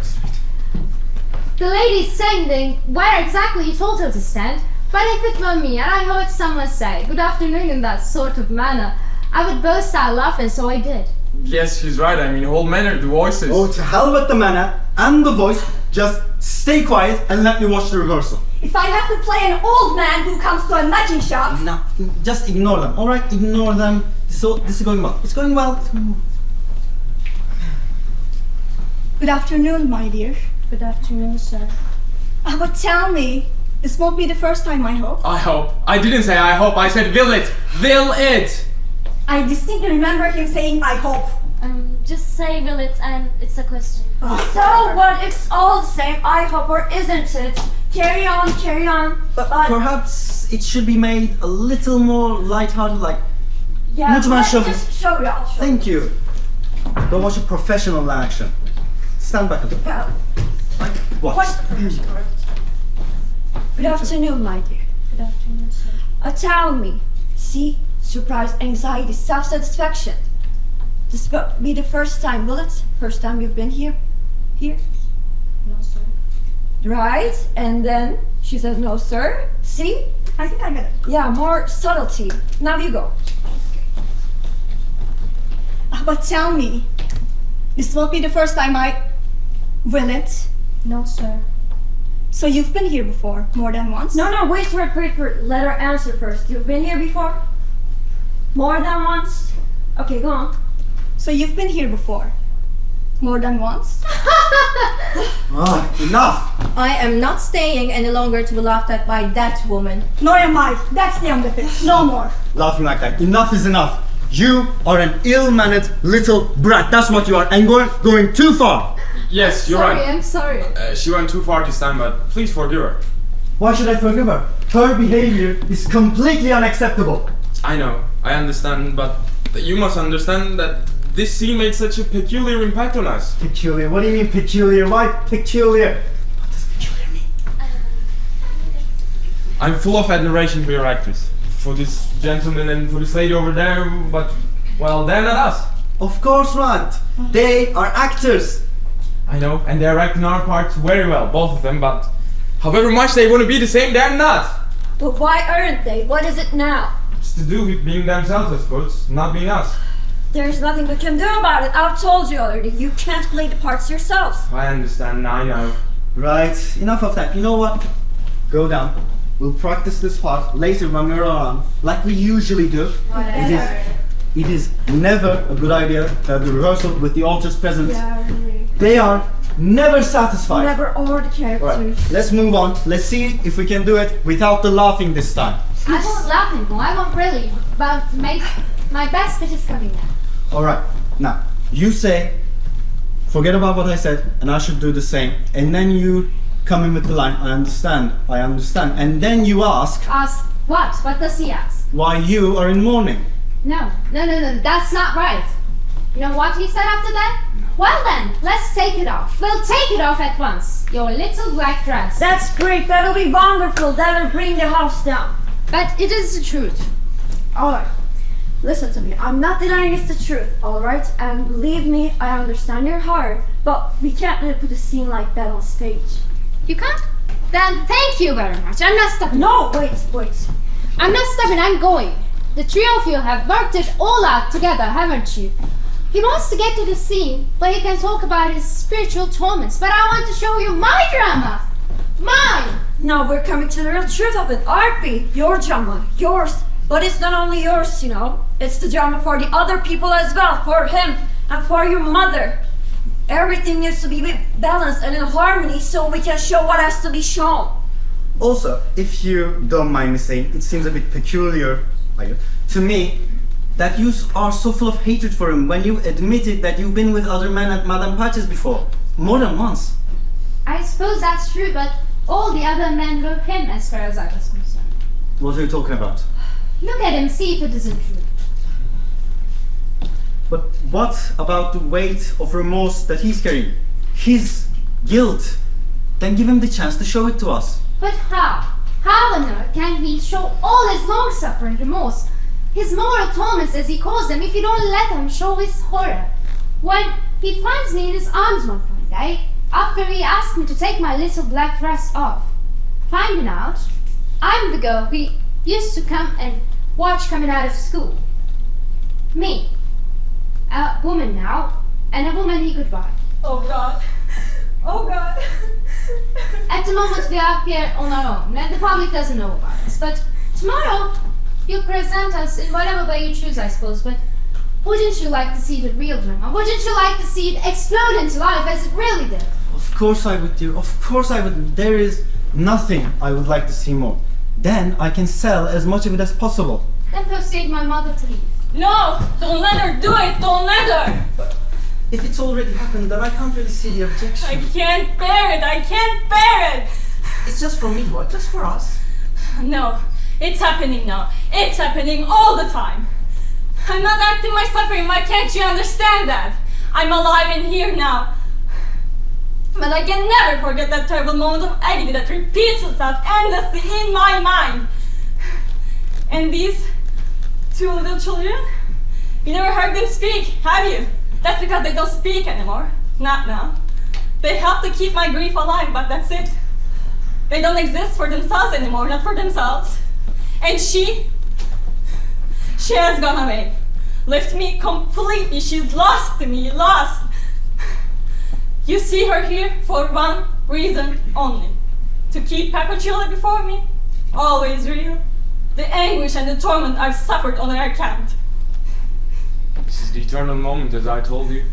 The lady's standing where exactly you told her to stand. But if it were me and I heard someone say good afternoon in that sort of manner, I would burst out laughing, so I did. Yes, she's right. I mean, whole manner, the voices. Oh, to hell with the manner and the voice. Just stay quiet and let me watch the rehearsal. If I have to play an old man who comes to a magic shop. No, just ignore them. All right, ignore them. So this is going well. It's going well. Good afternoon, my dear. Good afternoon, sir. But tell me, this won't be the first time, I hope. I hope. I didn't say I hope, I said will it. Will it. I distinctly remember him saying, I hope. Just say will it, and it's a question. So what? It's all the same, I hope, or isn't it? Carry on, carry on. But perhaps it should be made a little more lighthearted, like. Yeah, Lütfen let's show. just show you. I'll show Thank you. Go watch a professional action. Stand back a little. Well, Like what? what's the music? Good afternoon, my dear. Good afternoon, sir. Tell me. See? Surprise, anxiety, self-satisfaction. This will be the first time, will it? First time you've been here? Here? No, sir. Right? And then she says, no, sir. See? I think I get it. Yeah, more subtlety. Now you go. But tell me, this won't be the first time will it? No, sir. So you've been here before, more than once? No, wait for it. Let her answer first. You've been here before? More than once? Okay, go on. So you've been here before, more than once? Enough! I am not staying any longer to be laughed at by that woman. Nor am I. That's the end of it. No more. Laughing like that. Enough is enough. You are an ill-mannered little brat. That's what you are. And going too far. Yes, you're Sorry, right. I'm sorry. She went too far this time, but please forgive her. Why should I forgive her? Her behavior is completely unacceptable. I know, I understand, but you must understand that this scene made such a peculiar impact on us. Peculiar? What do you mean peculiar? Why peculiar? What does peculiar mean? I'm full of admiration for your actress. For this gentleman and for this lady over there, but, well, they're not us. Of course not. They are actors. I know, and they're acting our parts very well, both of them, but however much they want to be the same, they're not. But why aren't they? What is it now? It's to do with being themselves, I suppose, not being us. There's nothing we can do about it. I've told you already. You can't play the parts yourself. I understand, I know. Right, enough of that. You know what? Go down. We'll practice this part later when we're around, like we usually do. It is never a good idea to have the rehearsal with the authors present. Yeah, really. They are never satisfied. Never all the characters. Right, let's move on. Let's see if we can do it without the laughing this time. I won't laugh anymore. I won't really. But my best bit is coming now. Alright, now, you say, forget about what I said, and I should do the same. And then you come in with the line, I understand. And then you ask, Ask what? What does he ask? why you are in mourning. No, that's not right. You know what he said after that? Well then, let's take it off. We'll take it off at once. Your little black dress. That's great. That'll be wonderful. That'll bring the house down. But it is the truth. Alright. Listen to me. I'm not denying it's the truth, alright? And believe me, I understand your heart. But we can't really put a scene like that on stage. You can't? Then thank you very much. I'm not stopping. No, wait. I'm not stopping. I'm going. The three of you have worked it all out together, haven't you? He wants to get to the scene where he can talk about his spiritual torments, but I want to show you my drama. Mine! Now we're coming to the real truth of it, aren't we? Your drama, yours. But it's not only yours, you know. It's the drama for the other people as well, for him and for your mother. Everything needs to be balanced and in harmony so we can show what has to be shown. Also, if you don't mind me saying, it seems a bit peculiar to me that you are so full of hatred for him when you admitted that you've been with other men at Madame Patch's before. More than once. I suppose that's true, but all the other men love him as far as I was concerned. What are you talking about? Look at him, see if it isn't true. But what about the weight of remorse that he's carrying? His guilt. Then give him the chance to show it to us. But how? How on earth can he show all his long-suffering remorse, his moral torments as he calls them, if you don't let him show his horror? When he finds me in his arms one fine day, after he asked me to take my little black dress off, finding out I'm the girl he used to come and watch coming out of school. Me. A woman now, and a woman he could buy. Oh God. Oh God. A At the moment we are here on our own, and the public doesn't know about us. But tomorrow, you'll present us in whatever way you choose, I suppose. But wouldn't you like to see the real drama? Wouldn't you like to see it explode into life as it really did? Of course I would, dear. Of course I would. There is nothing I would like to see more. Then I can sell as much of it as possible. Then persuade my mother to leave. No! Don't let her do it! Don't let her! But if it's already happened, then I can't really see the objection. I can't bear it! I can't bear it! It's just for me, what? Just for us. No, it's happening now. It's happening all the time. I'm not acting my suffering. Why can't you understand that? I'm alive and here now. But I can never forget that terrible moment of agony that repeats itself endlessly in my mind. And these two little children, you never heard them speak, have you? That's because they don't speak anymore. Not now. They help to keep my grief alive, but that's it. They don't exist for themselves anymore, not for themselves. And she has gone away. Left me completely. She's lost to me, lost. You see her here for one reason only. To keep perpetually before me, always real, the anguish and the torment I've suffered on her account. This is the eternal moment, as I told you.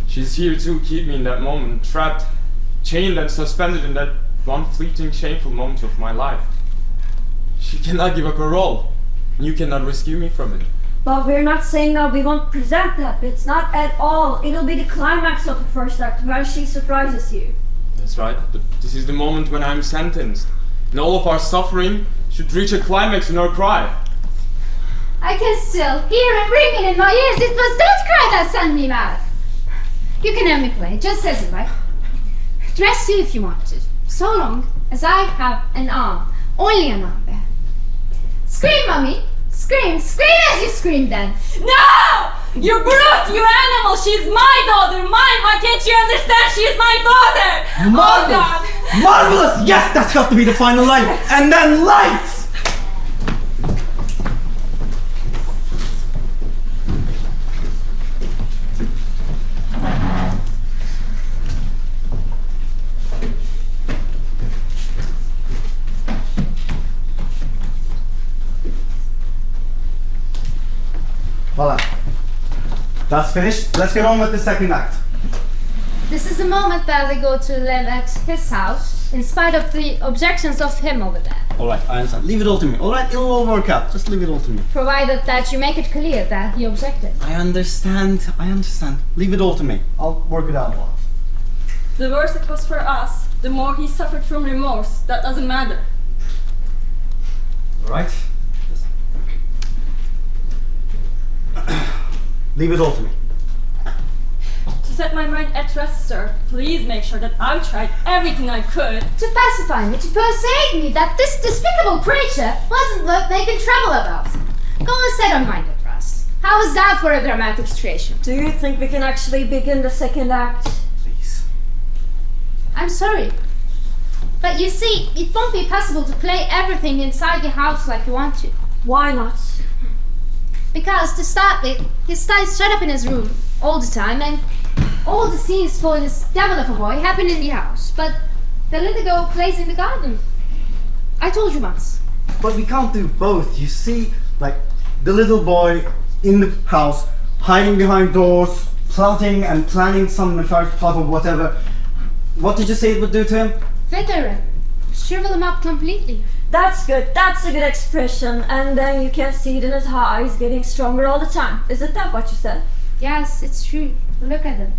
She's here to keep me in that moment, trapped, chained and suspended in that one fleeting, shameful moment of my life. She cannot give up her role, and you cannot rescue me from it. But we're not saying that we won't present that. It's not at all. It'll be the climax of the first act when she surprises you. That's right, but this is the moment when I'm sentenced, and all of our suffering should reach a climax in her cry. I can still hear it ringing in my ears. It was that cry that sent me mad. You can have me play, just as you like. Dress you if you want to, so long as I have an arm. Only an arm there. Scream, Mummy! Scream! Scream as you scream then! No! You brute! You animal! She's my daughter! Mine! Why can't you understand? She's my daughter! Marvelous! Oh God! Marvelous! Yes, that's got to be the final line. And then lights! Voila. That's finished. Let's get on with the second act. This is the moment that they go to live at his house, in spite of the objections of him over there. Alright, I understand. Leave it all to me. Alright, it'll all work out. Just leave it all to me. Provided that you make it clear that he objected. I understand. Leave it all to me. I'll work it out. The worse it was for us, the more he suffered from remorse. That doesn't matter. Alright? Leave it all to me. To set my mind at rest, sir, please make sure that I've tried everything I could. To pacify me, to persuade me that this despicable creature wasn't worth making trouble about. Go and set our mind at rest. How is that for a dramatic situation? Do you think we can actually begin the second act? Please. I'm sorry. But you see, it won't be possible to play everything inside the house like you want to. Why not? Because to start with, he stays shut up in his room all the time, and all the scenes for this devil of a boy happen in the house. But the little girl plays in the garden. I told you once. But we can't do both. You see, like the little boy in the house, hiding behind doors, plotting and planning some nefarious plot or whatever. What did you say it would do to him? Wither him. Shrivel him up completely. That's good. That's a good expression. And then you can see it in his eyes getting stronger all the time. Isn't that what you said? Yes, it's true. Look at him.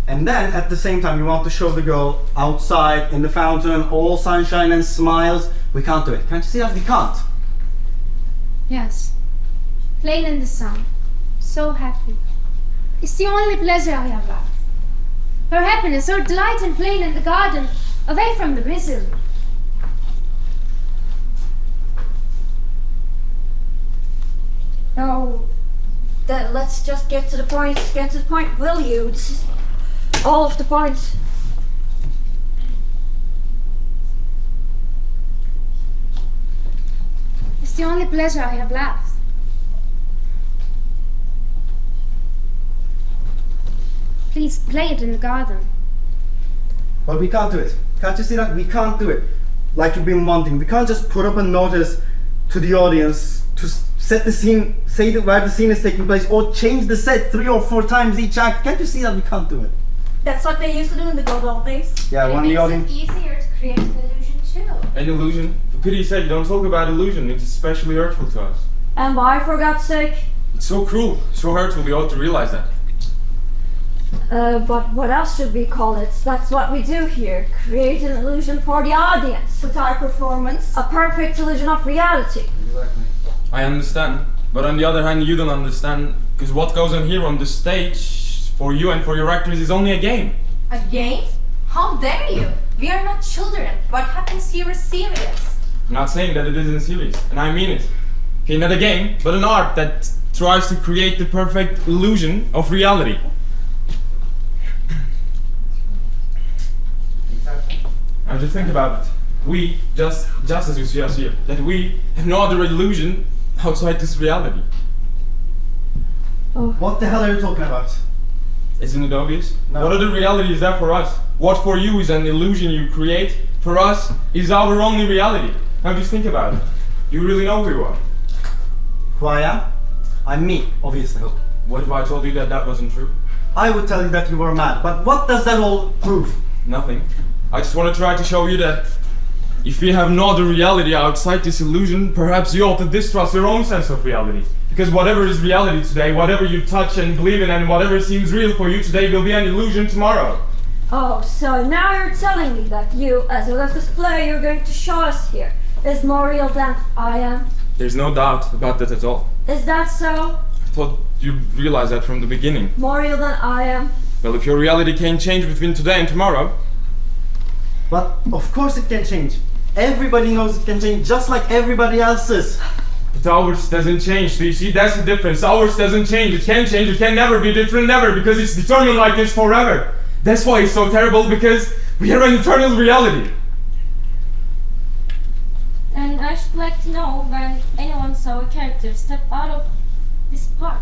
And then at the same time you want to show the girl outside in the fountain, all sunshine and smiles. We can't do it. Can't you see that? We can't. Yes. Playing in the sun. So happy. It's the only pleasure I have left. Her happiness, her delight in playing in the garden, away from the misery. No. Then let's just get to the point. Get to the point, will you? This is all of the points. It's the only pleasure I have left. Please play it in the garden. But we can't do it. Can't you see that? We can't do it like you've been wanting. We can't just put up a notice to the audience to set the scene, say where the scene is taking place, or change the set 3 or 4 times each act. Can't you see that we can't do it? That's what they used to do in the good old days. Yeah, It when the makes audience... it easier to create an illusion too. An illusion? For pity's sake, don't talk about illusion. It's especially hurtful to us. And why, for God's sake? It's so cruel, so hurtful, we ought to realize that. But what else should we call it? That's what we do here. Create an illusion for the audience. With our performance. A perfect illusion of reality. Exactly. I understand, but on the other hand, you don't understand, because what goes on here on the stage, for you and for your actors, is only a game. A game? How dare you? We are not children. What happens here is serious. I'm not saying that it isn't serious, and I mean it. Okay, not a game, but an art that tries to create the perfect illusion of reality. Now just think about it. We, just as you see us here, that we have no other illusion outside this reality. What the hell are you talking about? Isn't it obvious? No. What other reality is there for us? What for you is an illusion you create, for us is our only reality. Now just think about it. You really know who you are. Who I am? I'm me, obviously. What if I told you that that wasn't true? I would tell you that you were mad, but what does that all prove? Nothing. I just want to try to show you that if you have no other reality outside this illusion, perhaps you ought to distrust your own sense of reality. Because whatever is reality today, whatever you touch and believe in, and whatever seems real for you today will be an illusion tomorrow. Oh, so now you're telling me that you, as well as this play you're going to show us here, is more real than I am? There's no doubt about that at all. Is that so? I thought you'd realize that from the beginning. More real than I am? Well, if your reality can't change between today and tomorrow, But of course it can change. Everybody knows it can change, just like everybody else's. but ours doesn't change. So you see, that's the difference. Ours doesn't change. It can't change. It can never be different, never, because it's determined like this forever. That's why it's so terrible, because we are an eternal reality. And I should like to know when anyone saw a character step out of this part.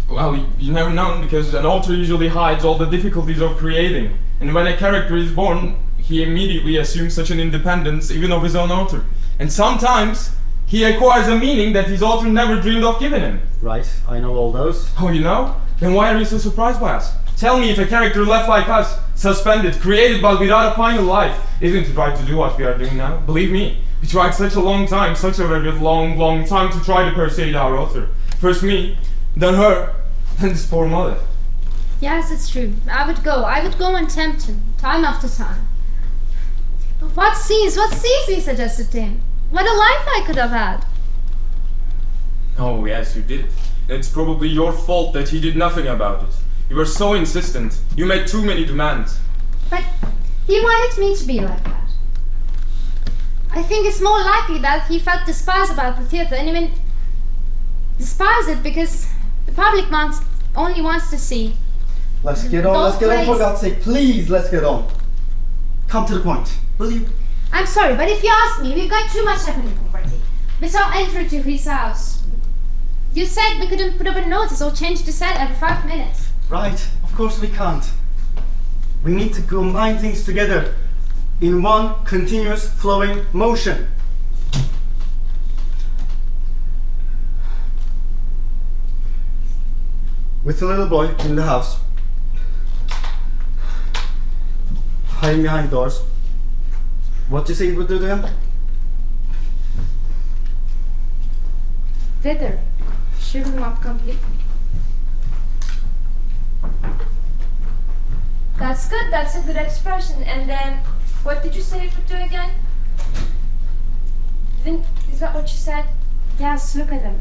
Well, you never know, because an author usually hides all the difficulties of creating. And when a character is born, he immediately assumes such an independence, even of his own author. And sometimes, he acquires a meaning that his author never dreamed of giving him. Right, I know all those. Oh, you know? Then why are you so surprised by us? Tell me if a character left like us, suspended, created but without a final life, isn't right to do what we are doing now. Believe me, we tried such a long time, such a very long time to try to persuade our author. First me, then her, then this poor mother. Yes, it's true. I would go and tempt him, time after time. But what scenes he suggested to him? What a life I could have had. Oh, yes, you did. It's probably your fault that he did nothing about it. You were so insistent. You made too many demands. But he wanted me to be like that. I think it's more likely that he felt despised about the theater, and even despised it because the public only wants to see. Let's get on, for God's sake, please, let's get on. Come to the point, will you? I'm sorry, but if you ask me, we've got too much happening already. We saw entry to his house. You said we couldn't put up a notice or change the set every 5 minutes. Right, of course we can't. We need to combine things together in one continuous flowing motion. With a little boy in the house, hiding behind doors, what do you say it would do to him? Thither. Shiver him up completely. That's good. That's a good expression. And then, what did you say it would do again? Is that what you said? Yes, look at him.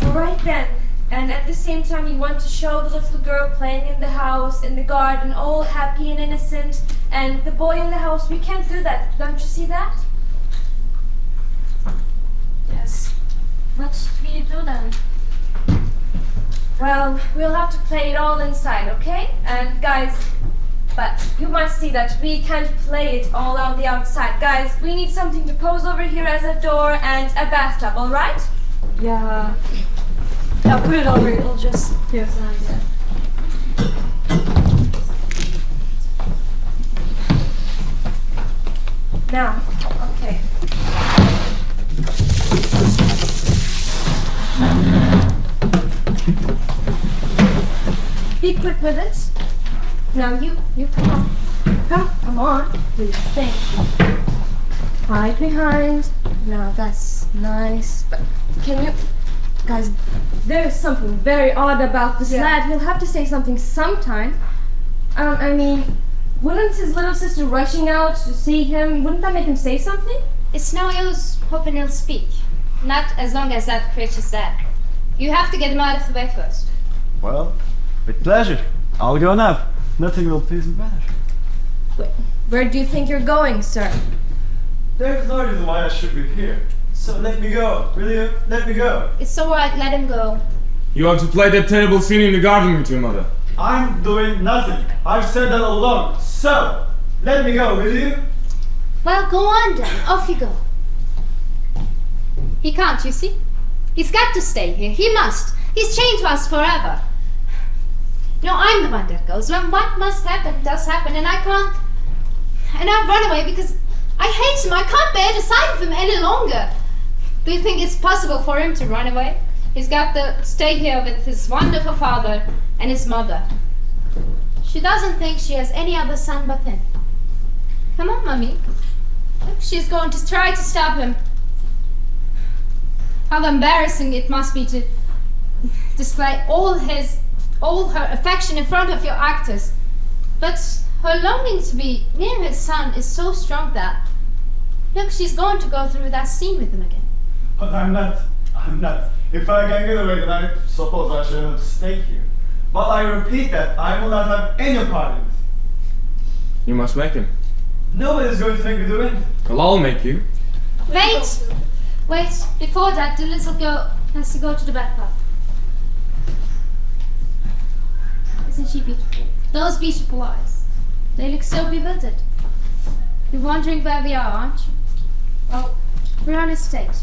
All right then. And at the same time, you want to show the little girl playing in the house, in the garden, all happy and innocent, and the boy in the house. We can't do that. Don't you see that? Yes. What should we do then? Well, we'll have to play it all inside, okay? And guys, but you must see that we can't play it all on the outside. Guys, we need something to pose over here as a door and a bathtub, all right? Yeah. Yeah, put it over. It'll just give us an idea. Now, okay. Be quick with it. Now you come on. Come on. Do your thing. Hide behind. Now that's nice. But can you, guys? There's something very odd about this lad. He'll have to say something sometime. I mean, wouldn't his little sister rushing out to see him? Wouldn't that make him say something? It's no use hoping he'll speak. Not as long as that creature's there. You have to get him out of the way first. Well, with pleasure. I'll go now. Nothing will please me better. Wait, where do you think you're going, sir? There's no reason why I should be here. So let me go. Will you? Let me go. It's alright, let him go. You want to play that terrible scene in the garden with your mother. I'm doing nothing. I've said that all along. So, let me go, will you? Well, go on then. Off you go. He can't, you see? He's got to stay here. He must. He's chained to us forever. No, I'm the one that goes. When what must happen does happen, and I can't. And I've run away because I hate him. I can't bear the sight of him any longer. Do you think it's possible for him to run away? He's got to stay here with his wonderful father and his mother. She doesn't think she has any other son but him. Come on, Mummy. Look, she's going to try to stop him. How embarrassing it must be to display all her affection in front of your actors. But her longing to be near his son is so strong that, look, she's going to go through that scene with him again. But I'm not. If I can get away, then I suppose I should have stayed here. But I repeat that I will not have any part in it. You must make him. Nobody's going to make me do anything. Well, I'll make you. Wait! Before that, the little girl has to go to the bathtub. Isn't she beautiful? Those beautiful eyes. They look so bewildered. You're wondering where we are, aren't you? Well, we're on a stage.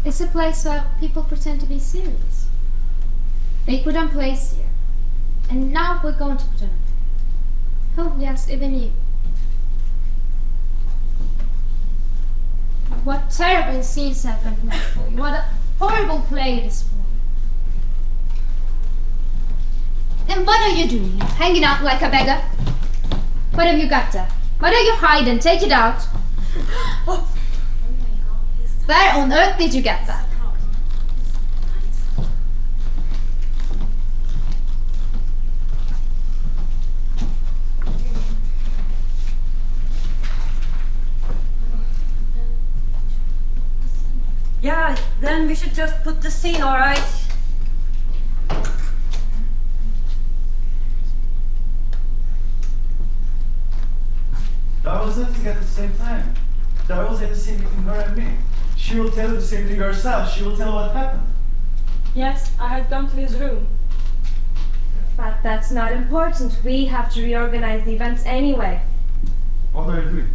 It's a place where people pretend to be serious. They put on plays here. And now we're going to put on. Oh, yes, even you. What terrible scenes have been made for you. What a horrible play it is for you. And what are you doing here? Hanging out like a beggar? What have you got there? What are you hiding? Take it out. Where on earth did you get that? Yeah, then we should just put the scene, alright? That was nothing at the same time. That was at the same between her and me. She will tell the same thing herself. She will tell what happened. Yes, I had gone to his room. But that's not important. We have to reorganize the events anyway. What are you doing?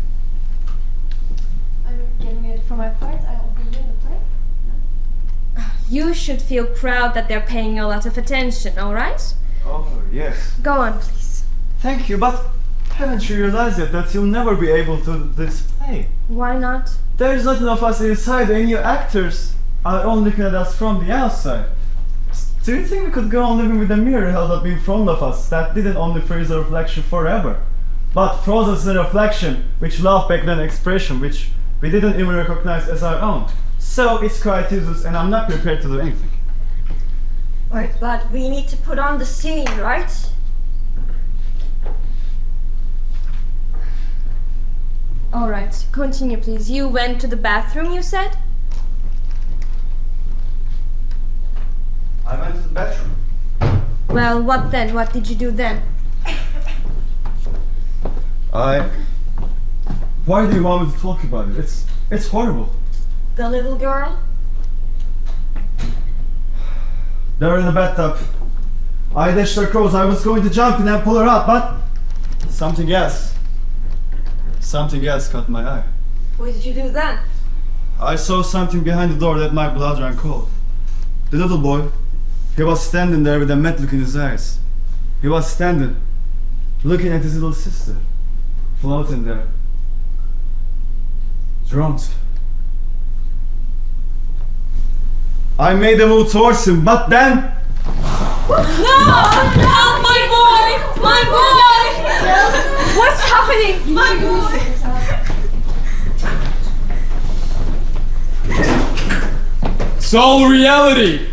I'm getting ready for my part. I'll be in the play. You should feel proud that they're paying you a lot of attention, alright? Oh, yes. Go on, please. Thank you, but haven't you realized yet that you'll never be able to display? Why not? There's not enough of us inside, and you actors are only looking at us from the outside. Do you think we could go on living with a mirror held up in front of us that didn't only freeze the reflection forever, but froze us in a reflection which loved back then expression which we didn't even recognize as our own? So it's quite useless, and I'm not prepared to do anything. Right, but we need to put on the scene, right? Alright, continue please. You went to the bathroom, you said? I went to the bathroom. Well, what then? What did you do then? Why do you want me to talk about it? It's horrible. The little girl? They were in the bathtub. I dashed her across. I was going to jump in and pull her up, but something else caught my eye. What did you do then? I saw something behind the door that my blood ran cold. The little boy, he was standing there with a mad look in his eyes. He was standing, looking at his little sister, floating there, Don't. I made a move towards him, but then... Help my boy! My boy! What's happening? My boy! It's all reality!